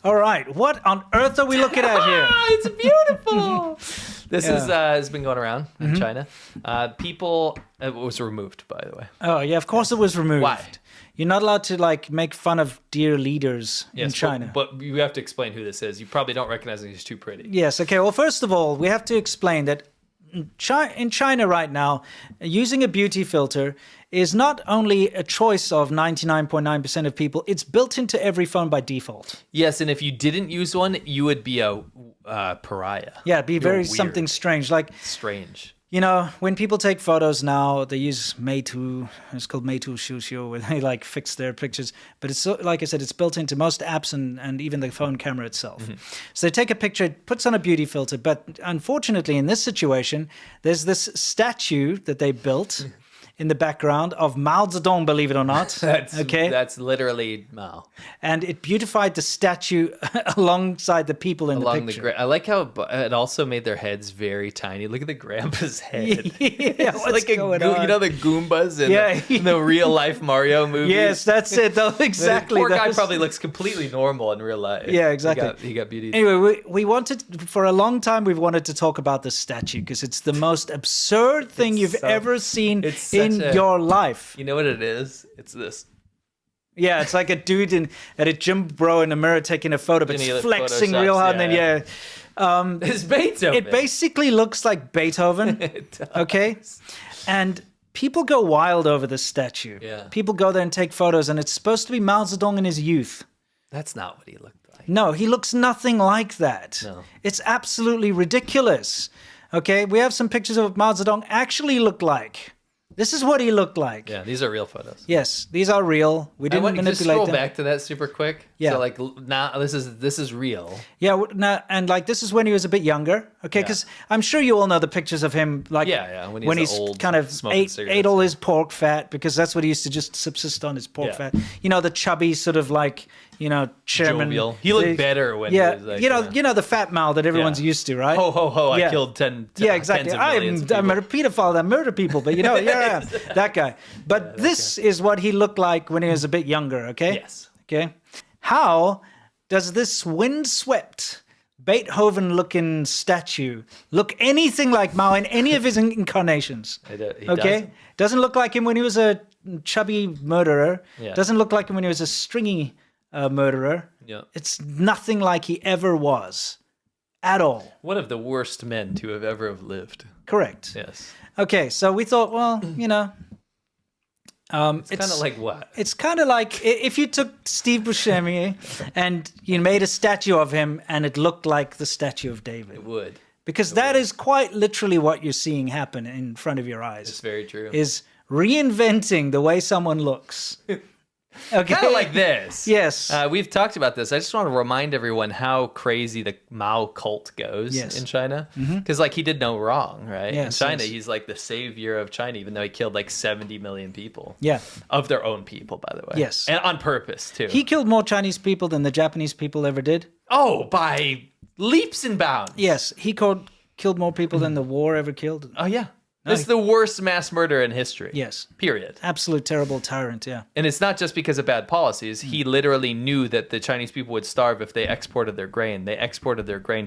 All right, what on earth are we looking at here? It's beautiful. This has been going around in China. People, it was removed, by the way. Oh, yeah, of course it was removed. Why? You're not allowed to, like, make fun of dear leaders in China. But you have to explain who this is. You probably don't recognize him. He's too pretty. Yes, okay. Well, first of all, we have to explain that in China right now, using a beauty filter is not only a choice of 99.9% of people, it's built into every phone by default. Yes, and if you didn't use one, you would be a pariah. Yeah, it'd be very weird. something strange. Like, Strange. you know, when people take photos now, they use Meitu. It's called Meitu Xiuxiu, where they like fix their pictures. But it's so, like I said, it's built into most apps and even the phone camera itself. So they take a picture, it puts on a beauty filter. But unfortunately, in this situation, there's this statue that they built in the background of Mao Zedong, believe it or not. That's literally Mao. And it beautified the statue alongside the people in the picture. I like how it also made their heads very tiny. Look at the grandpa's head. Yeah, what's like going on? You know the Goombas in the real life Mario movie? Yes, that's it. Exactly. The poor guy probably looks completely normal in real life. Yeah, exactly. He got beauty. Anyway, we wanted, for a long time, we've wanted to talk about this statue because it's the most absurd thing you've ever seen in your life. You know what it is? It's this. Yeah, it's like a dude at a gym bro in the mirror taking a photo, but it's flexing real hard. And then, it's Beethoven. It basically looks like Beethoven. It does. Okay? And people go wild over this statue. Yeah. People go there and take photos, and it's supposed to be Mao Zedong in his youth. That's not what he looked like. No, he looks nothing like that. No. It's absolutely ridiculous. Okay, we have some pictures of what Mao Zedong actually looked like. This is what he looked like. Yeah, these are real photos. Yes, these are real. We didn't manipulate just scroll them. back to that super quick. Yeah. So like now this is real. Yeah, and like this is when he was a bit younger. Okay, because I'm sure you all know the pictures of him. Like when he's old, kind of ate all his pork fat, because that's what he used to just subsist on, his pork fat. You know, the chubby sort of like, you know, chairman. Jovial. He looked better when he was like, you know the fat Mao that everyone's used to, right? Ho ho ho! Yeah. I killed 10. Yeah, exactly. I'm a pedophile that murder people, but you know, that guy. But this is what he looked like when he was a bit younger. Okay. Yes. Okay. How does this windswept Beethoven-looking statue look anything like Mao in any of his incarnations? He doesn't look like him when he was a chubby murderer. Yeah. Doesn't look like him when he was a stringy murderer. Yeah. It's nothing like he ever was, at all. One of the worst men to have ever lived. Correct. Yes. Okay, so we thought, well, you know. It's kind of like what? It's kind of like if you took Steve Buscemi and you made a statue of him and it looked like the statue of David. It would. Because that is quite literally what you're seeing happen in front of your eyes. It's very true. Is reinventing the way someone looks. Okay. Kind of like this. Yes. We've talked about this. I just want to remind everyone how crazy the Mao cult goes in China. Because, like, he did no wrong, right? Yes, in China, he's like the savior of China, even though he killed like 70 million people. Yeah. Of their own people, by the way. Yes. And on purpose, too. He killed more Chinese people than the Japanese people ever did. Oh, by leaps and bounds. Yes. He killed more people than the war ever killed. Oh, yeah. It's the worst mass murder in history. Yes. Period. Absolute terrible tyrant, yeah. And it's not just because of bad policies. He literally knew that the Chinese people would starve if they exported their grain. They exported their grain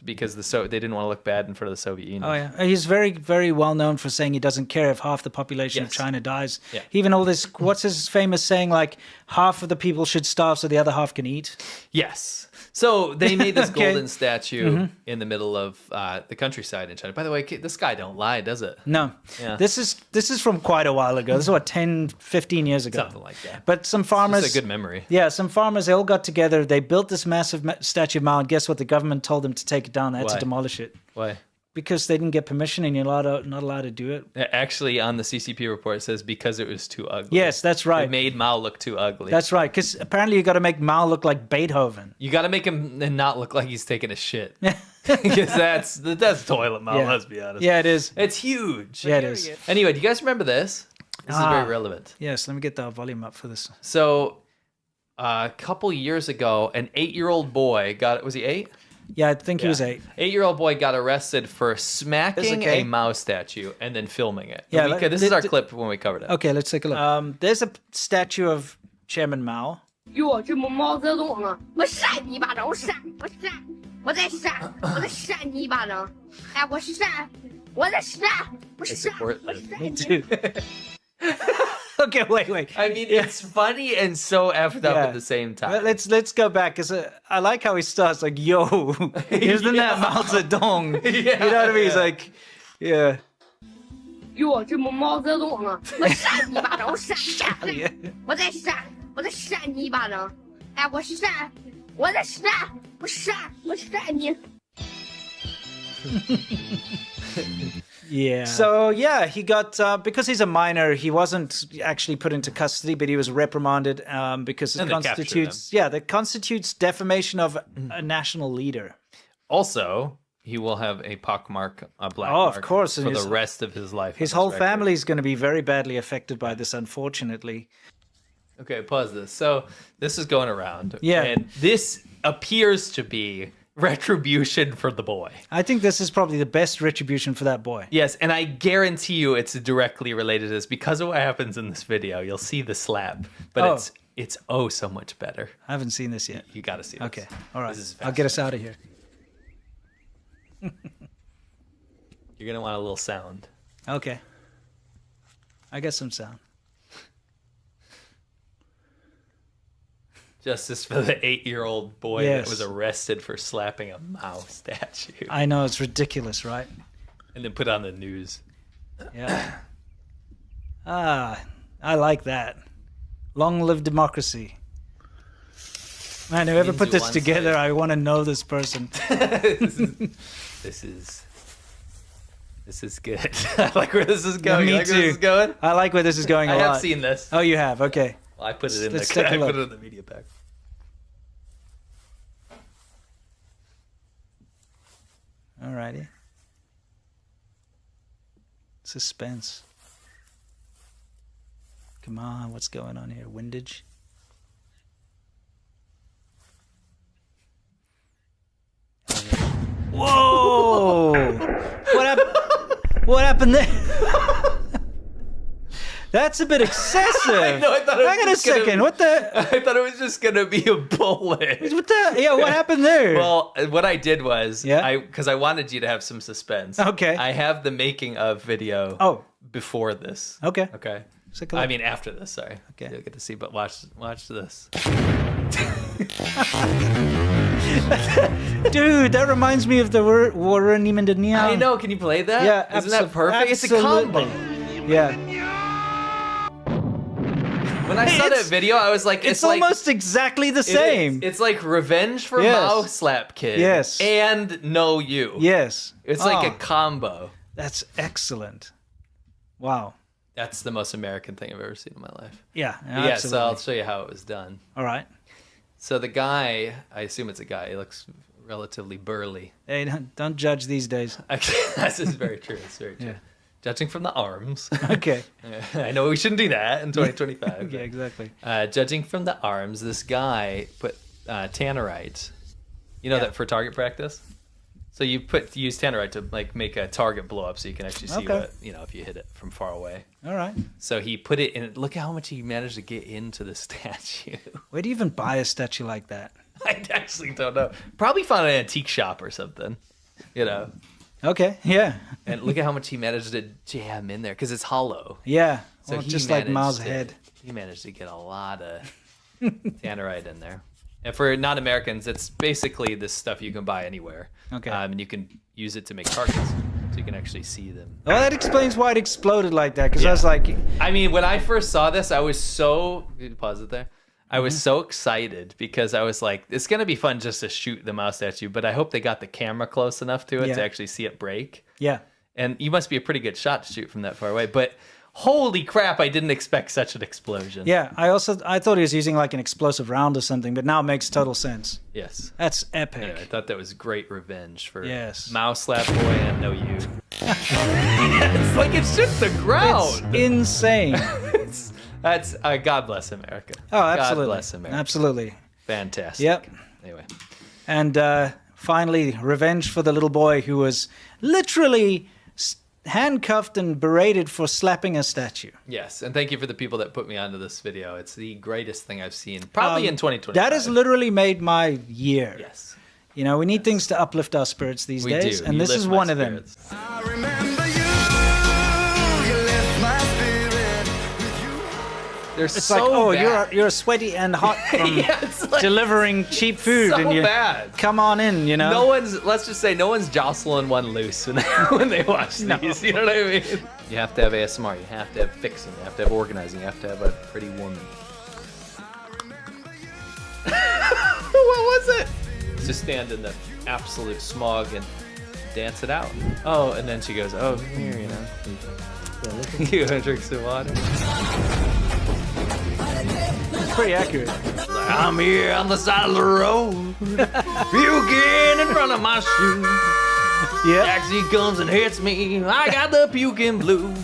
because they didn't want to look bad in front of the Soviet Union. Oh, yeah. He's very, very well known for saying he doesn't care if half the population of China dies. Yeah. Even all this, what's his famous saying, like, half of the people should starve so the other half can eat? Yes. So they made this golden statue in the middle of the countryside in China. By the way, this guy don't lie, does it? No. Yeah. This is from quite a while ago. This is what, 10, 15 years ago? Something like that. But some farmers... It's a good memory. Yeah, some farmers, they all got together. They built this massive statue of Mao, and guess what? The government told them to take it down. They had to demolish it. Why? Because they didn't get permission and you're not allowed to do it. Actually, on the CCP report, it says because it was too ugly. Yes, that's right. It made Mao look too ugly. That's right, because apparently you got to make Mao look like Beethoven. You got to make him not look like he's taking a shit. Because that's toilet Mao, let's be honest. Yeah, it is. It's huge. Yeah, it is. Anyway, do you guys remember this? This is very relevant. Yes, let me get the volume up for this. So, a couple years ago, an 8-year-old boy was he 8? Yeah, I think he was 8. 8-year-old boy got arrested for smacking a Mao statue and then filming it. Yeah, this is our clip when we covered it. Okay, let's take a look. There's a statue of Chairman Mao. 哟，这不毛泽东啊！我扇你一巴掌，我扇，我再扇，我再扇你一巴掌。哎，我扇，我再扇，我扇，我扇你。 Too. Okay, wait. I mean, it's funny and so effed up at the same time. Let's go back because I like how he starts like, "Yo, isn't that Mao Zedong?" You know what I mean? He's like, yeah. 哟，这不毛泽东啊！我扇你一巴掌，我扇，我再扇，我再扇你一巴掌。哎，我扇，我再扇，我扇，我扇你。 Yeah. So yeah, he got because he's a minor, he wasn't actually put into custody, but he was reprimanded because it constitutes defamation of a national leader. Also, he will have a pockmark, a black of mark course, for the rest of his life. His whole family is going to be very badly affected by this, unfortunately. Okay, pause this. So this is going around. Yeah. And this appears to be retribution for the boy. I think this is probably the best retribution for that boy. Yes, and I guarantee you it's directly related to this because of what happens in this video. You'll see the slap, but it's oh so much better. I haven't seen this yet. You got to see this. Okay, all right. This is I'll get us out of here. You're going to want a little sound. Okay. I got some sound. Justice for the 8-year-old boy Yes. that was arrested for slapping a Mao statue. I know, it's ridiculous, right? And then put on the news. Yeah. I like that. Long live democracy. Man, whoever put this together, I want to know this person. This is good. I like where this is going. Me you like too. Where this is going? I like where this is going a I lot. have seen this. Oh, you have? Okay. Well, I put it in Let's take a I look. put it in the media pack. Alrighty. Suspense. Come on, what's going on here? Windage? Whoa! What happened there? That's a bit excessive. I know, I thought it was Hang on a second. What the? I thought it was just gonna be a bullet. What the? Yeah, what happened there? Well, what I did was, Yeah? because I wanted you to have some suspense. Okay. I have the making of video. Before this. Okay. Okay. Take a look. I mean, after this. Sorry. Okay. You'll get to see, but watch this. Dude, that reminds me of the Warren Nimendania. I know. Can you play that? Yeah, Isn't that perfect? It's a combo. Yeah. When I saw that video, I was like, It's like, almost exactly the same. It's like Revenge for Yes. Mao Slap Kid. Yes. And No You. Yes. It's like a combo. That's excellent. Wow. That's the most American thing I've ever seen in my life. Yeah, Yeah, absolutely. so I'll show you how it was done. All right. So the guy, I assume it's a guy. He looks relatively burly. Hey, don't judge these days. This is very true. It's very true. Yeah. Judging from the arms. Okay. I know we shouldn't do that in 2025. Yeah, exactly. Judging from the arms, this guy put tannerite. You know that for target practice? So you use tannerite to like make a target blow up so you can actually see what, if you hit it from far away. All right. So he put it in. Look how much he managed to get into the statue. Where do you even buy a statue like that? I actually don't know. Probably found an antique shop or something. Okay, yeah. And look at how much he managed to jam in there because it's hollow. Yeah. So Well, he just like Mao's managed head. He managed to get a lot of tannerite in there. And for non-Americans, it's basically this stuff you can buy anywhere. Okay. And you can use it to make targets, so you can actually see them. Well, that explains why it exploded like that, because I was like... I mean, when I first saw this, I was so... Pause it there. I was so excited because I was like, it's going to be fun just to shoot the Mao statue, but I hope they got the camera close enough to it to actually see it break. Yeah. And you must be a pretty good shot to shoot from that far away, but... Holy crap, I didn't expect such an explosion. Yeah, I thought he was using like an explosive round or something, but now it makes total sense. Yes. That's epic. Anyway, I thought that was great revenge for Yes. Mao Slap Boy and No You. It's like it's just the ground. It's insane. That's God bless America. Oh, absolutely. God bless America. Absolutely. Fantastic. Yep. Anyway. And finally, revenge for the little boy who was literally handcuffed and berated for slapping a statue. Yes, and thank you for the people that put me onto this video. It's the greatest thing I've seen, probably in 2020. That has literally made my year. Yes. You know, we need things to uplift our spirits these We days, do. and You this lift is my one of them. spirits. I remember you lift my spirit. They're It's so like, oh, bad. you're sweaty and hot from Yeah, it's like delivering cheap food, so and you bad. come on in, you know. No one's, let's just say, no one's jostling one loose when they watch No. these. You know what I mean? You have to have ASMR. You have to have fixing. You have to have organizing. You have to have a pretty woman. What was it? To stand in the absolute smog and dance it out. Oh, and then she goes, "Oh, come here, you know. You want to drink some water?" It's pretty accurate. I'm here on the side of the road, puking in front of my shoe. Yeah. Taxi comes and hits me. I got the puking blues.